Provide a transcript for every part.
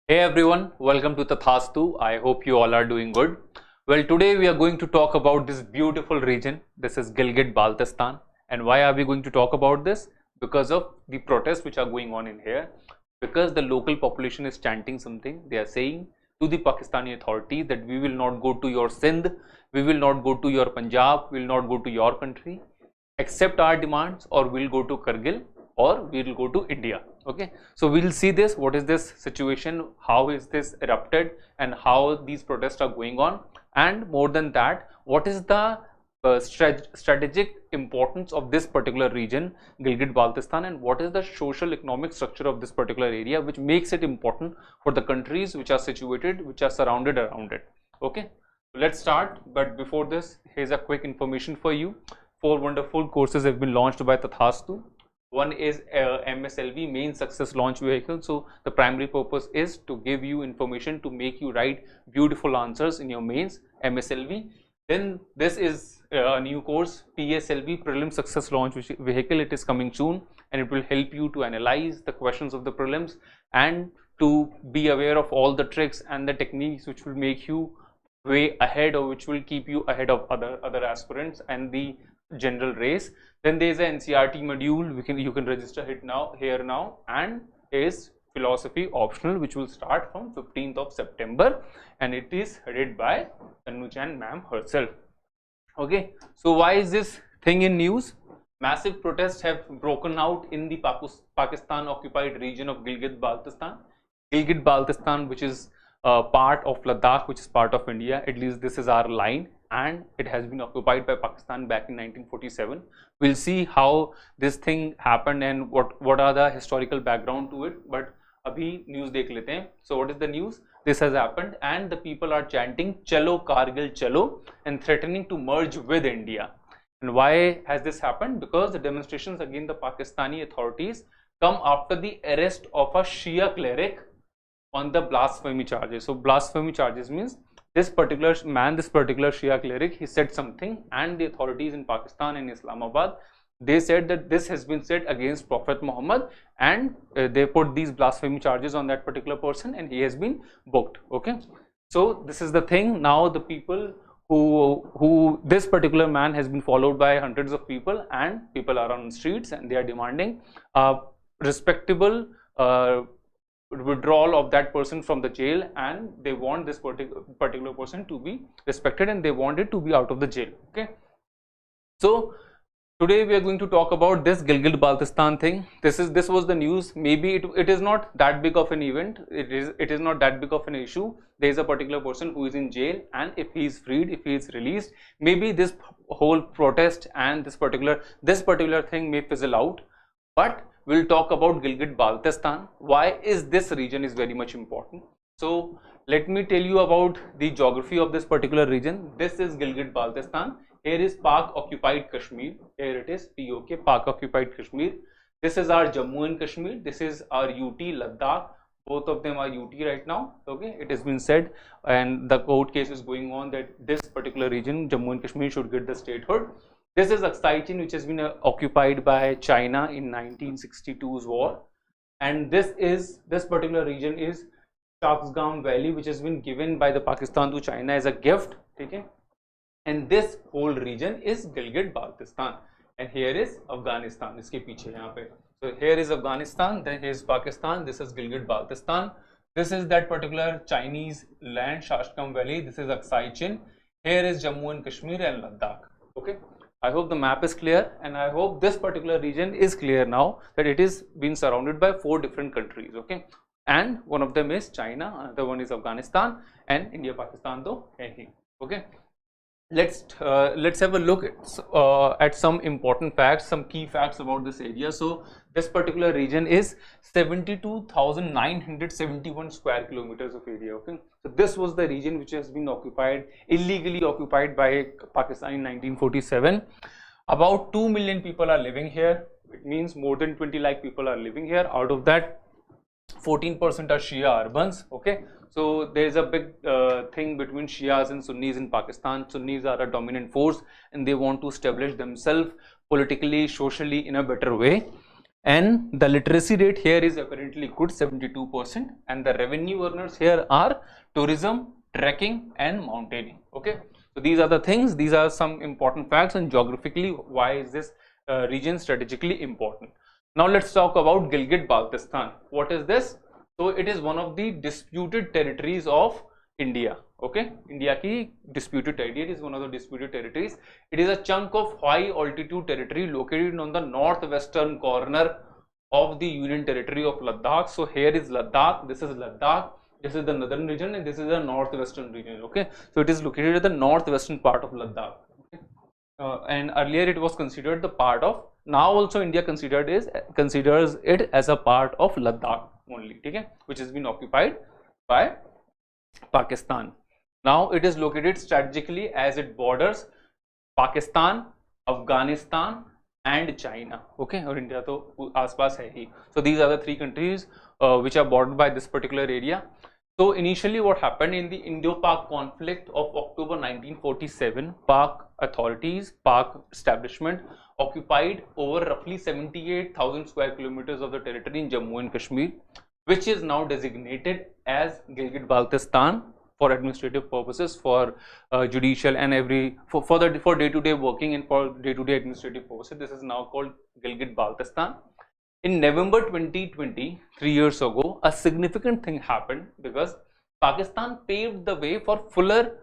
Hey everyone, welcome to Tathastu. I hope you all are doing good. Well, today we are going to talk about this beautiful region. This is Gilgit-Baltistan. And why are we going to talk about this? Because of the protests which are going on in here. Because the local population is chanting something. They are saying to the Pakistani authorities that we will not go to your Sindh, we will not go to your Punjab, we will not go to your country, accept our demands, or we'll go to Kargil, or we'll go to India. Okay, so we'll see this, what is this situation, how is this erupted, and how these protests are going on, and more than that, what is the strategic importance of this particular region, Gilgit-Baltistan, and what is the social economic structure of this particular area which makes it important for the countries which are situated, which are surrounded around it. Okay, so let's start. But before this, here's a quick information for you. 4 wonderful courses have been launched by Tathastu. One is MSLV, main success launch vehicle. So the primary purpose is to give you information to make you write beautiful answers in your mains, MSLV. Then this is a new course, PSLV, prelim success launch vehicle. It is coming soon, and it will help you to analyze the questions of the prelims and to be aware of all the tricks and the techniques which will make you way ahead, or which will keep you ahead of other aspirants and the general race. Then there is an NCERT module. You can register it here now, and is philosophy optional, which will start from 15th of September, and it is headed by Tanuchan ma'am herself. Okay, so why is this thing in news? Massive protests have broken out in the Pakistan occupied region of Gilgit-Baltistan. Gilgit-Baltistan, which is part of Ladakh, which is part of India. At least this is our line, and it has been occupied by Pakistan back in 1947. We'll see how this thing happened and what are the historical background to it. But abhi news dekh lete hain. So what is the news? This has happened, and the people are chanting "Chalo Kargil Chalo" and threatening to merge with India. And why has this happened? Because the demonstrations against the Pakistani authorities come after the arrest of a Shia cleric on the blasphemy charges. So blasphemy charges means this particular man, this particular Shia cleric, he said something, and the authorities in Pakistan and Islamabad, they said that this has been said against Prophet Muhammad, and they put these blasphemy charges on that particular person, and he has been booked. Okay, so this is the thing. Now the people who this particular man has been followed by hundreds of people, and people are on the streets, and they are demanding respectable withdrawal of that person from the jail, and they want this particular person to be respected, and they want it to be out of the jail. Okay, so today we are going to talk about this Gilgit-Baltistan thing. This was the news. Maybe it is not that big of an event. It is not that big of an issue. There is a particular person who is in jail, and if he is freed, if he is released, maybe this whole protest and this particular thing may fizzle out. But we'll talk about Gilgit-Baltistan. Why is this region is very much important? So let me tell you about the geography of this particular region. This is Gilgit-Baltistan. Here is Pak-occupied Kashmir. Here it is, POK, Pak-occupied Kashmir. This is our Jammu and Kashmir. This is our UT, Ladakh. Both of them are UT right now. Okay, it has been said, and the court case is going on that this particular region, Jammu and Kashmir, should get the statehood. This is Aspirations, which has been occupied by China in 1962's war, and this particular region is Shaksgam Valley, which has been given by the Pakistan to China as a gift. Okay, and this whole region is Gilgit-Baltistan, and here is Afghanistan. Iske piche yahan pe. So here is Afghanistan, then here is Pakistan. This is Gilgit-Baltistan. This is that particular Chinese land, Shaksgam Valley. This is Aksai-Chin. Here is Jammu and Kashmir and Ladakh. Okay. I hope the map is clear, and I hope this particular region is clear now that it is being surrounded by 4 different countries. Okay, and one of them is China, another one is Afghanistan, and India, Pakistan though hai hi. Okay, let's have a look at some important facts, some key facts about this area. So this particular region is 72,971 square kilometers of area. Okay, so this was the region which has been illegally occupied by Pakistan in 1947. About 2 million people are living here. It means more than 20 lakh people are living here. Out of that, 14% are Shia urbans. Okay, so there is a big thing between Shias and Sunnis in Pakistan. Sunnis are a dominant force, and they want to establish themselves politically, socially in a better way. and the literacy rate here is apparently good, 72%, and the revenue earners here are tourism, trekking and mountaineering. Okay, so these are the things, these are some important facts, and geographically why is this region strategically important. Now let's talk about Gilgit-Baltistan. What is this? So it is one of the disputed territories of India. Okay, India ki disputed territory, it is one of the disputed territories. It is a chunk of high altitude territory located on the northwestern corner of the Union Territory of Ladakh. So here is Ladakh, this is Ladakh, this is the northern region, and this is the northwestern region. Okay, so it is located at the northwestern part of Ladakh. Okay, and earlier it was considered the part of, now also India considers it as a part of Ladakh only, okay, which has been occupied by Pakistan. Now it is located strategically as it borders Pakistan, Afghanistan and China. Okay, or India to aas-paas hai hi. So these are the three countries which are bordered by this particular area. So initially what happened in the Indo-Pak conflict of October 1947, Pak authorities, Pak establishment occupied over roughly 78,000 square kilometers of the territory in Jammu and Kashmir, which is now designated as Gilgit-Baltistan for administrative purposes, for judicial and for day-to-day working and for day-to-day administrative purposes. This is now called Gilgit-Baltistan. In November 2020, 3 years ago, a significant thing happened because Pakistan paved the way for fuller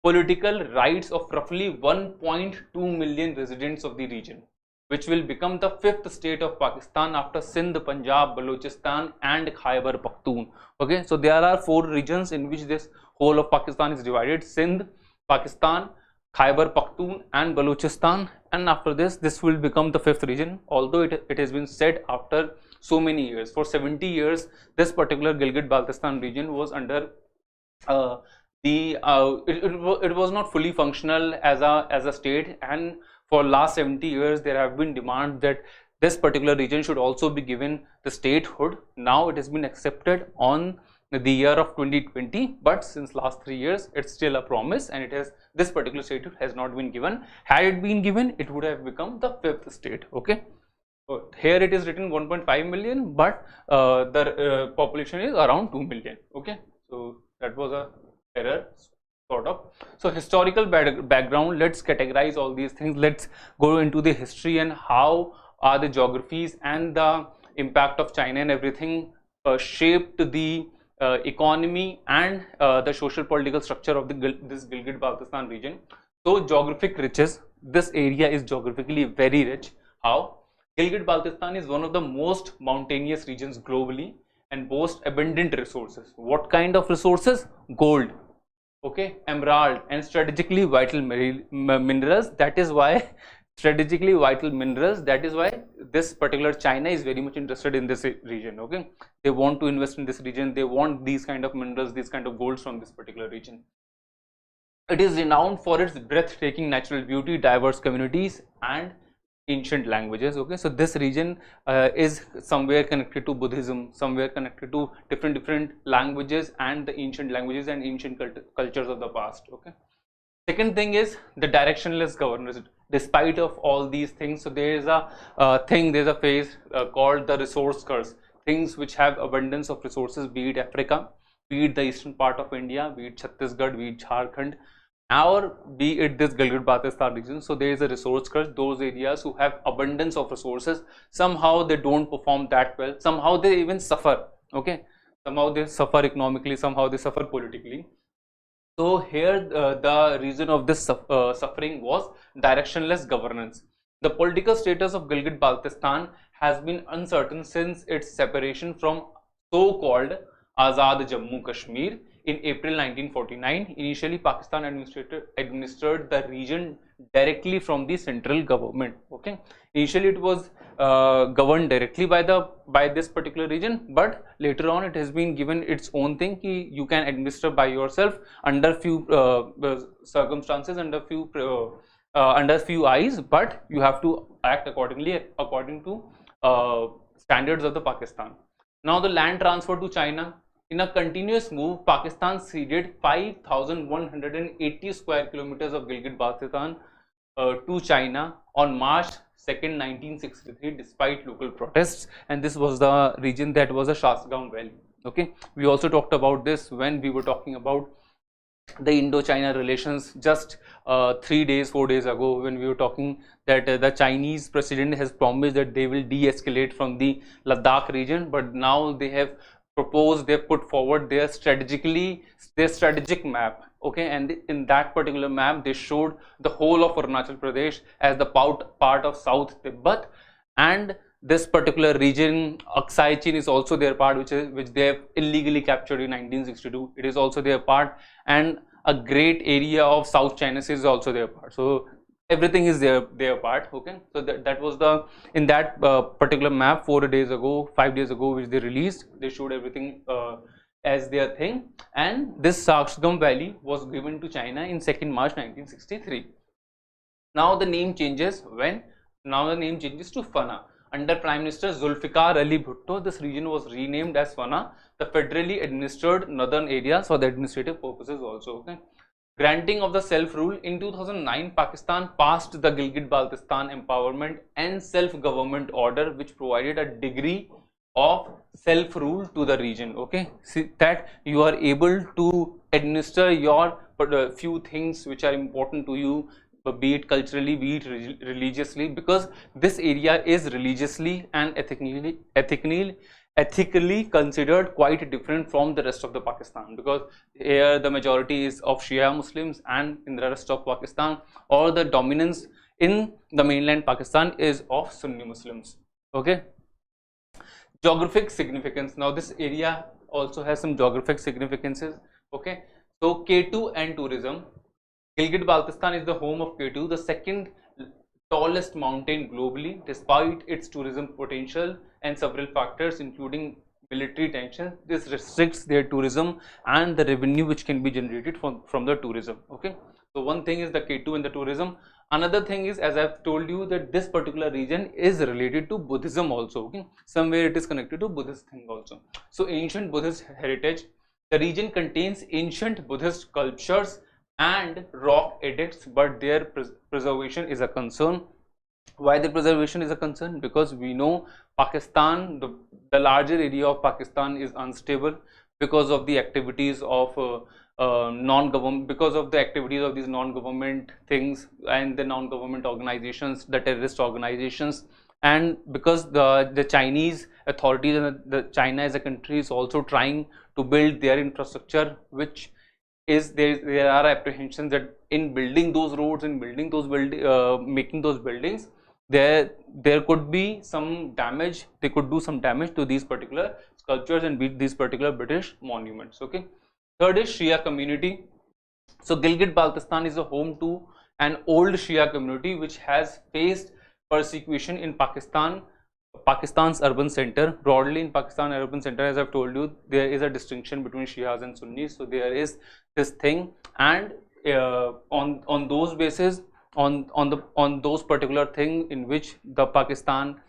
political rights of roughly 1.2 million residents of the region, which will become the 5th state of Pakistan after Sindh, Punjab, Balochistan and Khyber Pakhtunkhwa. Okay, so there are 4 regions in which this whole of Pakistan is divided: Sindh, Pakistan, Khyber Pakhtunkhwa and Balochistan, and after this will become the 5th region, although it has been said after so many years. For 70 years this particular Gilgit-Baltistan region was under it was not fully functional as a state, and for last 70 years there have been demands that this particular region should also be given the statehood. Now it has been accepted on the year of 2020, but since last 3 years it's still a promise, and this particular statehood has not been given. Had it been given, it would have become the 5th state. Okay, so here it is written 1.5 million, but the population is around 2 million. Okay, so that was a error sort of. So historical background, let's categorize all these things. Let's go into the history and how are the geographies and the impact of China and everything shaped the economy and the social political structure of this Gilgit-Baltistan region. So geographic riches, this area is geographically very rich. How? Gilgit-Baltistan is one of the most mountainous regions globally and boasts abundant resources. What kind of resources? Gold, okay, emerald and strategically vital minerals. That is why strategically vital minerals, that is why this particular China is very much interested in this region. Okay, they want to invest in this region, they want these kind of minerals, these kind of golds from this particular region. It is renowned for its breathtaking natural beauty, diverse communities and ancient languages. Okay, so this region is somewhere connected to Buddhism, somewhere connected to different languages and the ancient languages and ancient cultures of the past. Okay, second thing is the directionless governance. Despite of all these things, so there is a phase called the resource curse. Things which have abundance of resources, be it Africa, be it the eastern part of India, be it Chhattisgarh, be it Jharkhand, or be it this Gilgit-Baltistan region. So there is a resource curse. Those areas who have abundance of resources, somehow they don't perform that well, somehow they even suffer. Okay, somehow they suffer economically, somehow they suffer politically. So here the reason of this suffering was directionless governance. The political status of Gilgit-Baltistan has been uncertain since its separation from so-called Azad Jammu Kashmir in April 1949. Initially, Pakistan administered the region directly from the central government. Okay, initially it was governed directly by this particular region, but later on it has been given its own thing. You can administer by yourself under few circumstances, under few eyes, but you have to act according to standards of the Pakistan. Now the land transfer to China. In a continuous move, Pakistan ceded 5,180 square kilometers of Gilgit-Baltistan to China on March 2nd, 1963, despite local protests, and this was the region that was a Shasgam Valley. Okay, we also talked about this when we were talking about the Indo-China relations just 3 days, 4 days ago, when we were talking that the Chinese president has promised that they will de-escalate from the Ladakh region, but now they have proposed, they have put forward their strategic map. Okay, and in that particular map they showed the whole of Arunachal Pradesh as the part of South Tibet, and this particular region, Aksai Chin, is also their part, which they have illegally captured in 1962. It is also their part, and a great area of South China Sea is also their part. So everything is their part. Okay, so that was the in that particular map 4 days ago, 5 days ago, which they released. They showed everything as their thing, and this Shasgam Valley was given to China in 2nd March 1963. Now the name changes to Fana. Under Prime Minister Zulfikar Ali Bhutto, this region was renamed as Fana, the federally administered northern areas for the administrative purposes also. Okay. Granting of the self-rule in 2009, Pakistan passed the Gilgit-Baltistan Empowerment and Self-Government Order, which provided a degree of self-rule to the region. Okay, see that you are able to administer your few things which are important to you, be it culturally, be it religiously, because this area is religiously and ethically considered quite different from the rest of the Pakistan, because here the majority is of Shia Muslims, and in the rest of Pakistan, or the dominance in the mainland Pakistan is of Sunni Muslims. Okay. Geographic significance. Now this area also has some geographic significances. Okay, so K2 and tourism. Gilgit-Baltistan is the home of K2, the 2nd tallest mountain globally. Despite its tourism potential and several factors including military tension, this restricts their tourism and the revenue which can be generated from the tourism. Okay, so one thing is the K2 and the tourism. Another thing is, as I've told you, that this particular region is related to Buddhism also. Okay, somewhere it is connected to Buddhist thing also. So ancient Buddhist heritage. The region contains ancient Buddhist sculptures and rock edicts, but their preservation is a concern. Why the preservation is a concern? Because we know Pakistan, the larger area of Pakistan is unstable because of the activities of non-government, because of the activities of these non-government things and the non-government organizations, the terrorist organizations, and because the Chinese authorities and the China as a country is also trying to build their infrastructure, which is there are apprehensions that in building those roads, in building those making those buildings, there could be some damage. They could do some damage to these particular sculptures and these particular British monuments. Okay. Third is Shia community. So Gilgit-Baltistan is a home to an old Shia community which has faced persecution in Pakistan's urban center. Broadly in Pakistan urban center, as I've told you, there is a distinction between Shias and Sunnis. So there is this thing, and on those basis, on those particular thing in which the Pakistan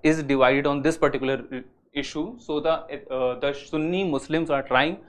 is divided on this particular issue. So the Sunni Muslims are trying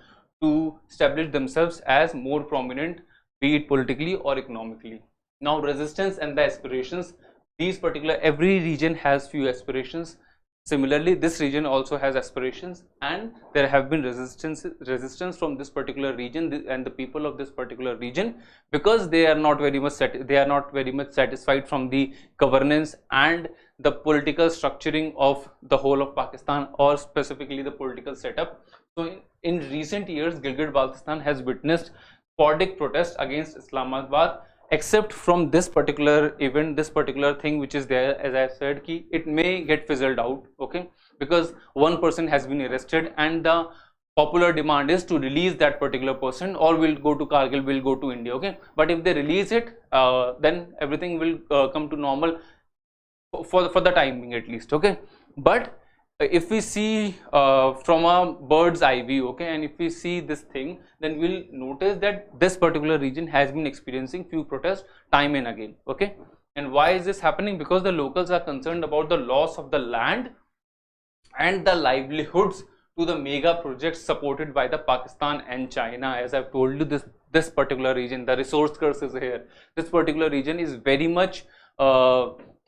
to establish themselves as more prominent, be it politically or economically. Now resistance and the aspirations. Every region has few aspirations. Similarly, this region also has aspirations, and there have been resistance from this particular region and the people of this particular region, because they are not very much satisfied from the governance and the political structuring of the whole of Pakistan, or specifically the political setup. So in recent years, Gilgit-Baltistan has witnessed sporadic protests against Islamabad. Except from this particular event, this particular thing which is there, as I said, it may get fizzled out. Okay, because one person has been arrested and the popular demand is to release that particular person, or will go to Kargil, will go to India. Okay, but if they release it, then everything will come to normal for the time being at least. Okay, but if we see from a bird's eye view, okay, and if we see this thing, then we'll notice that this particular region has been experiencing few protests time and again. Okay, and why is this happening? Because the locals are concerned about the loss of the land and the livelihoods to the mega projects supported by the Pakistan and China. As I've told you, this particular region, the resource curse is here. This particular region is very much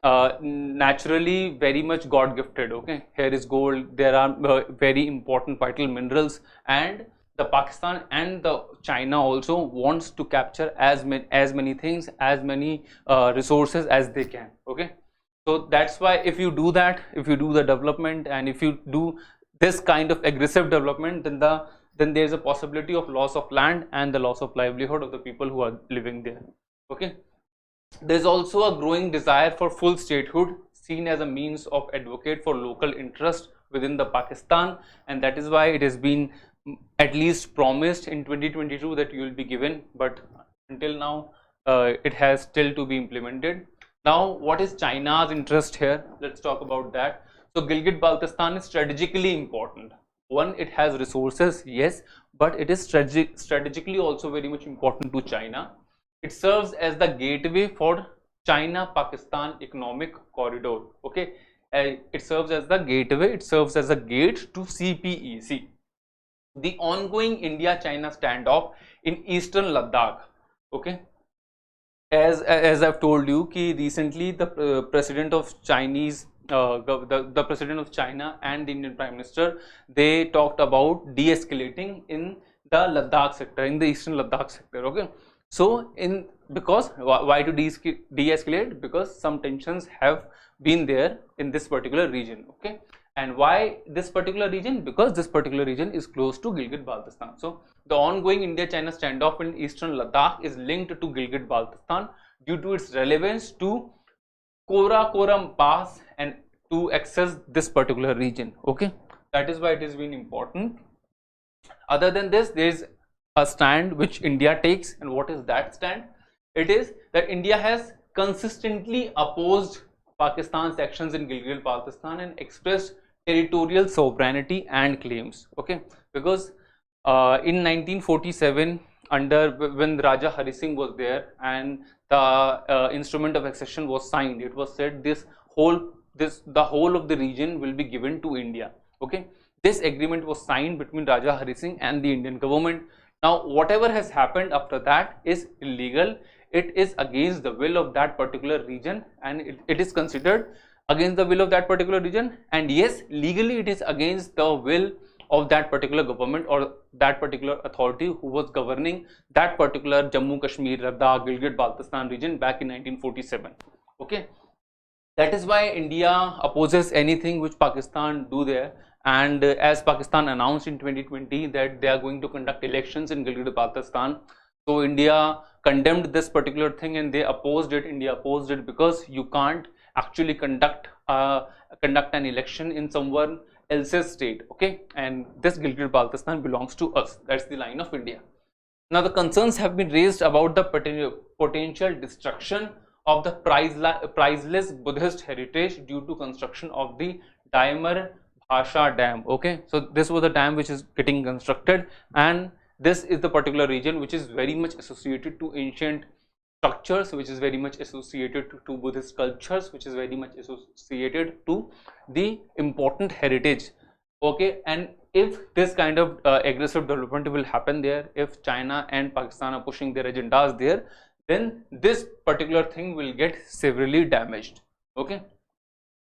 naturally very much God gifted. Okay, here is gold, there are very important vital minerals, and the Pakistan and the China also wants to capture as many things, as many resources as they can. Okay, so that's why if you do that, if you do the development, and if you do this kind of aggressive development, then there is a possibility of loss of land and the loss of livelihood of the people who are living there. Okay, there is also a growing desire for full statehood, seen as a means of advocate for local interest within the Pakistan, and that is why it has been at least promised in 2022 that you will be given, but until now it has still to be implemented. Now, what is China's interest here? Let's talk about that. So Gilgit-Baltistan is strategically important. One, it has resources, yes, but it is strategically also very much important to China. It serves as the gateway for China-Pakistan economic corridor. Okay, it serves as the gateway, it serves as a gate to CPEC. The ongoing India-China standoff in eastern Ladakh. Okay, as I've told you, ki recently the president of Chinese, the president of China and the Indian Prime Minister, they talked about de-escalating in the Ladakh sector, in the eastern Ladakh sector. Okay, so because why to de-escalate? Because some tensions have been there in this particular region. Okay, and why this particular region? Because this particular region is close to Gilgit-Baltistan. So the ongoing India-China standoff in eastern Ladakh is linked to Gilgit-Baltistan due to its relevance to Karakoram Pass and to access this particular region. Okay, that is why it has been important. Other than this, there is a stand which India takes, and what is that stand? It is that India has consistently opposed Pakistan's actions in Gilgit-Baltistan and expressed territorial sovereignty and claims. Okay, because in 1947, when Raja Hari Singh was there and the instrument of accession was signed, it was said the whole of the region will be given to India. Okay, this agreement was signed between Raja Hari Singh and the Indian government. Now, whatever has happened after that is illegal. It is against the will of that particular region, and it is considered against the will of that particular region. And yes, legally it is against the will of that particular government or that particular authority who was governing that particular Jammu Kashmir, Ladakh, Gilgit-Baltistan region back in 1947. Okay, that is why India opposes anything which Pakistan do there. And as Pakistan announced in 2020 that they are going to conduct elections in Gilgit-Baltistan, so India condemned this particular thing and they opposed it. India opposed it because you can't actually conduct an election in someone else's state. Okay, and this Gilgit-Baltistan belongs to us. That's the line of India. Now, the concerns have been raised about the potential destruction of the priceless Buddhist heritage due to construction of the Daimar Bhasha Dam. Okay, so this was the dam which is getting constructed, and this is the particular region which is very much associated to ancient structures, which is very much associated to Buddhist cultures, which is very much associated to the important heritage. Okay, and if this kind of aggressive development will happen there, if China and Pakistan are pushing their agendas there, then this particular thing will get severely damaged. Okay,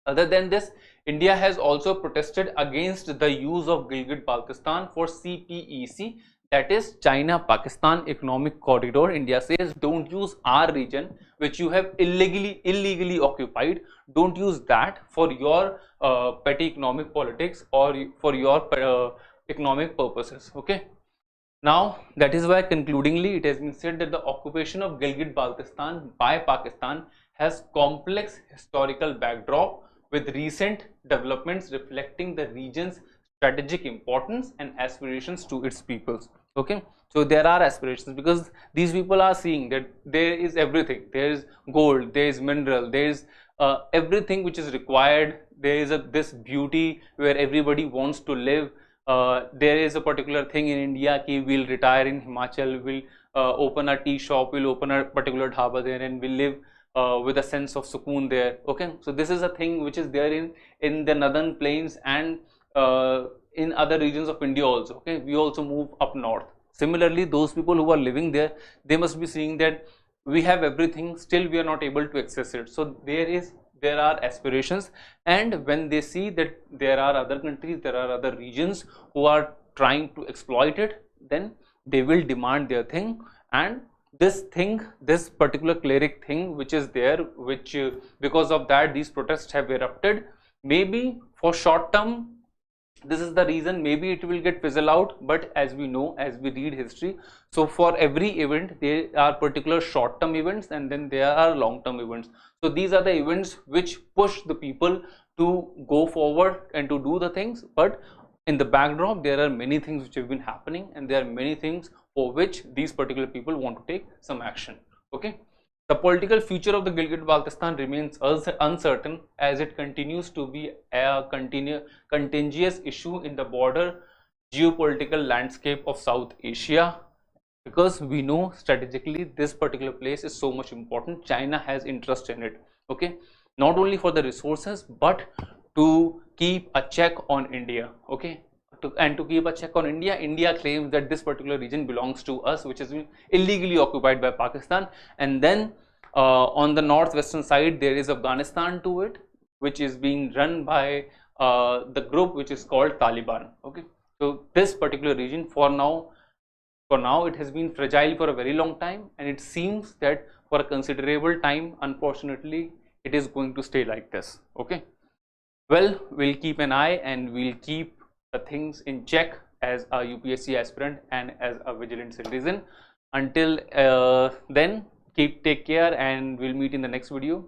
other than this, India has also protested against the use of Gilgit-Baltistan for CPEC, that is China-Pakistan Economic Corridor. India says don't use our region which you have illegally occupied. Don't use that for your petty economic politics or for your economic purposes. Okay. Now, that is why concludingly it has been said that the occupation of Gilgit-Baltistan by Pakistan has complex historical backdrop with recent developments reflecting the region's strategic importance and aspirations to its peoples. Okay, so there are aspirations because these people are seeing that there is everything. There is gold, there is mineral, there is everything which is required. There is this beauty where everybody wants to live. There is a particular thing in India ki we'll retire in Himachal, we'll open a tea shop, we'll open a particular dhaba there, and we'll live with a sense of sukoon there. Okay, so this is a thing which is there in the northern plains and in other regions of India also. Okay, we also move up north. Similarly, those people who are living there, they must be seeing that we have everything, still we are not able to access it. So there is there are aspirations, and when they see that there are other countries, there are other regions who are trying to exploit it, then they will demand their thing. And this thing, this particular cleric thing which is there, which because of that these protests have erupted, maybe for short term this is the reason, maybe it will get fizzle out, but as we know, as we read history, so for every event there are particular short term events and then there are long term events. So these are the events which push the people to go forward and to do the things, but in the backdrop there are many things which have been happening, and there are many things for which these particular people want to take some action. Okay. The political future of the Gilgit-Baltistan remains uncertain, as it continues to be a contentious issue in the broader geopolitical landscape of South Asia, because we know strategically this particular place is so much important. China has interest in it, okay, not only for the resources but to keep a check on India, okay. To keep a check on India, India claims that this particular region belongs to us, which is illegally occupied by Pakistan, and then on the northwestern side there is Afghanistan to it, which is being run by the group which is called Taliban, okay. So this particular region for now it has been fragile for a very long time, and it seems that for a considerable time, unfortunately, it is going to stay like this, okay. Well, we'll keep an eye and we'll keep the things in check as a UPSC aspirant and as a vigilant citizen. Until then, take care, and we'll meet in the next video.